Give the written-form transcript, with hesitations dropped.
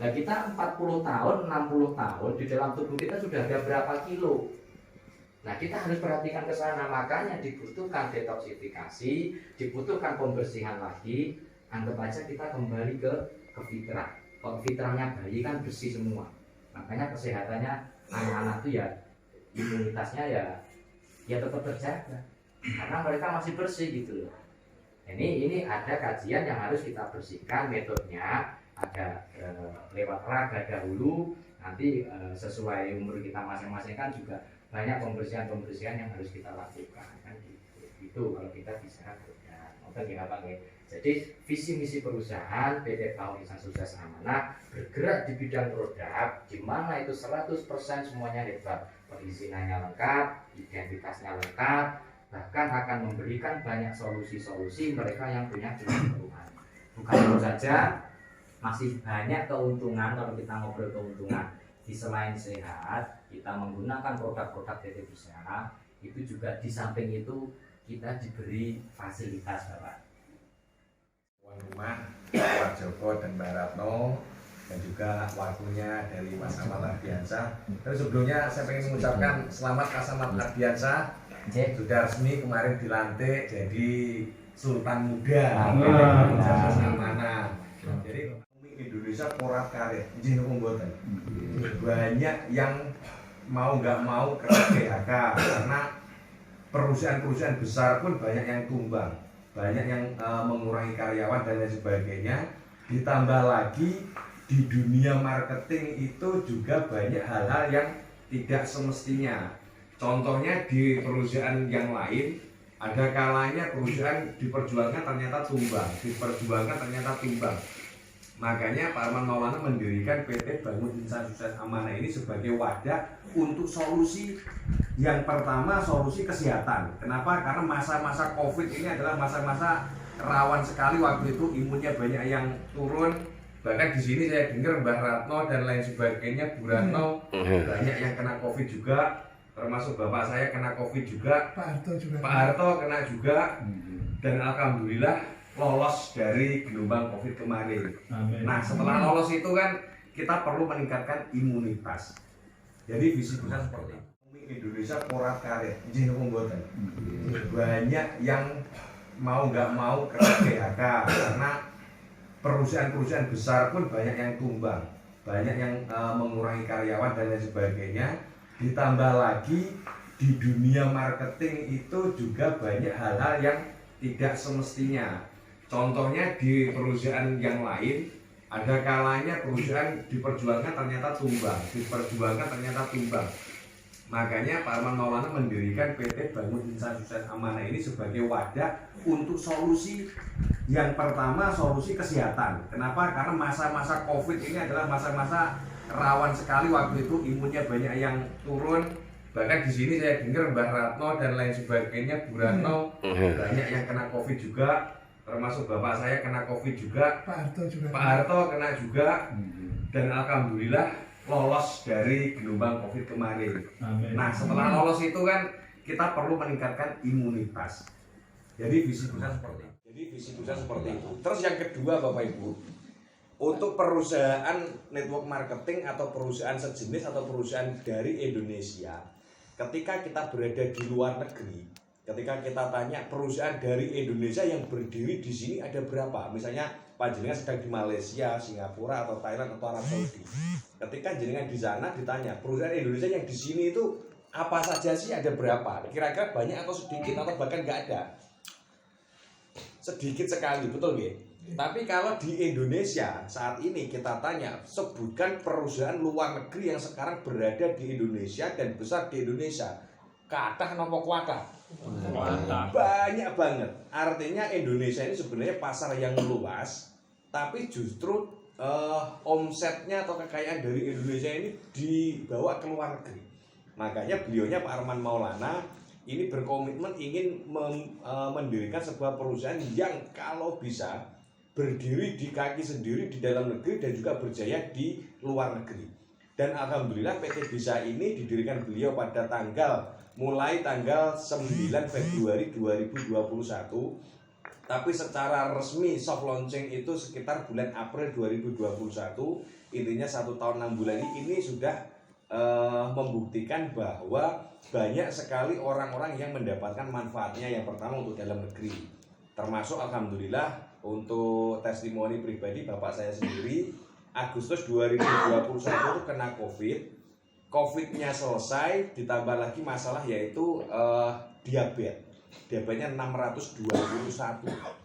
Nah kita 40 tahun, 60 tahun di dalam tubuh kita sudah ada berapa kilo. Nah kita harus perhatikan ke sana, makanya dibutuhkan detoksifikasi, dibutuhkan pembersihan lagi. Anggap aja kita kembali ke fitrah. Kalau fitrahnya bayi kan bersih semua, makanya kesehatannya anak-anak itu ya imunitasnya ya tetap terjaga karena mereka masih bersih gitu loh. Ini ada kajian yang harus kita bersihkan, metodenya ada lewat raga dahulu, nanti sesuai umur kita masing-masing kan juga banyak pembersihan yang harus kita lakukan kan gitu. Kalau kita bicara produk, mungkin apa nih? Jadi visi misi perusahaan PT PAUD Insan Sukses Amanah bergerak di bidang produk, di mana itu 100% semuanya hebat, perizinannya lengkap, identitasnya lengkap, bahkan akan memberikan banyak solusi-solusi mereka yang punya kebutuhan. Bukan itu saja, masih banyak keuntungan kalau kita ngobrol keuntungan. Di selain sehat, kita menggunakan produk-produk PT Bisa, itu juga di samping itu kita diberi fasilitas, Bapak. Tuan rumah Pak Joko dan Mbak Ratno, dan juga waktunya dari Mas Ahmad Ardiansyah. Dan sebelumnya saya ingin mengucapkan selamat Mas Ahmad Ardiansyah, sudah resmi kemarin dilantik jadi Sultan Muda Amanah. Jadi Indonesia porat karet, banyak yang mau nggak mau kena PHK karena perusahaan-perusahaan besar pun banyak yang tumbang, banyak yang mengurangi karyawan dan lain sebagainya. Ditambah lagi di dunia marketing itu juga banyak hal-hal yang tidak semestinya. Contohnya di perusahaan yang lain, ada kalanya perusahaan diperjuangkan ternyata tumbang, Makanya Pak Arman Maulana mendirikan PT Bangun Insan Sukses Amanah ini sebagai wadah untuk solusi. Yang pertama, solusi kesehatan. Kenapa? Karena masa-masa COVID ini adalah masa-masa rawan sekali, waktu itu imunnya banyak yang turun. Bahkan di sini saya dengar Mbak Ratno dan lain sebagainya, Bu Ratno banyak yang kena COVID juga, termasuk bapak saya kena COVID juga, Pak Harto kena juga, dan alhamdulillah lolos dari gelombang COVID kemarin. Amin. Nah setelah lolos itu kan kita perlu meningkatkan imunitas. Jadi visi perusahaan seperti itu. Indonesia porat karet, banyak yang mau nggak mau kena PHK karena perusahaan-perusahaan besar pun banyak yang tumbang, banyak yang mengurangi karyawan dan lain sebagainya. Ditambah lagi di dunia marketing itu juga banyak hal-hal yang tidak semestinya. Contohnya di perusahaan yang lain, ada kalanya perusahaan diperjuangkan ternyata tumbang, Makanya Pak Arman Maulana mendirikan PT Bangun Insan Sukses Amanah ini sebagai wadah untuk solusi. Yang pertama, solusi kesehatan. Kenapa? Karena masa-masa COVID ini adalah masa-masa rawan sekali, waktu itu imunnya banyak yang turun. Bahkan di sini saya dengar Mbak Ratno dan lain sebagainya, Bu Ratno banyak yang kena COVID juga, termasuk bapak saya kena COVID juga, Pak Harto kena juga, dan alhamdulillah lolos dari gelombang COVID kemarin. Amin. Nah setelah lolos itu kan kita perlu meningkatkan imunitas. Jadi visi perusahaan seperti itu. Terus yang kedua Bapak Ibu, untuk perusahaan network marketing atau perusahaan sejenis atau perusahaan dari Indonesia, ketika kita berada di luar negeri, ketika kita tanya perusahaan dari Indonesia yang berdiri di sini ada berapa, misalnya panjenengan sedang di Malaysia, Singapura atau Thailand atau Arab Saudi, ketika jenengan di sana ditanya perusahaan Indonesia yang di sini itu apa saja sih, ada berapa, kira-kira banyak atau sedikit atau bahkan nggak ada, sedikit sekali, betul nggih? Tapi kalau di Indonesia saat ini kita tanya, sebutkan perusahaan luar negeri yang sekarang berada di Indonesia dan besar di Indonesia, kathah nopo kuatah? Banyak banget. Artinya Indonesia ini sebenarnya pasar yang luas, tapi justru omsetnya atau kekayaan dari Indonesia ini dibawa ke luar negeri. Makanya beliaunya Pak Arman Maulana ini berkomitmen ingin mendirikan sebuah perusahaan yang kalau bisa berdiri di kaki sendiri di dalam negeri dan juga berjaya di luar negeri. Dan alhamdulillah PT Bisa ini didirikan beliau pada mulai tanggal 9 Februari 2021 Tapi secara resmi soft launching itu sekitar bulan April 2021. Intinya 1 tahun 6 bulan ini sudah membuktikan bahwa banyak sekali orang-orang yang mendapatkan manfaatnya. Yang pertama untuk dalam negeri, termasuk alhamdulillah untuk testimoni pribadi bapak saya sendiri. Agustus 2021 itu kena COVID-nya selesai, ditambah lagi masalah yaitu diabetesnya 621.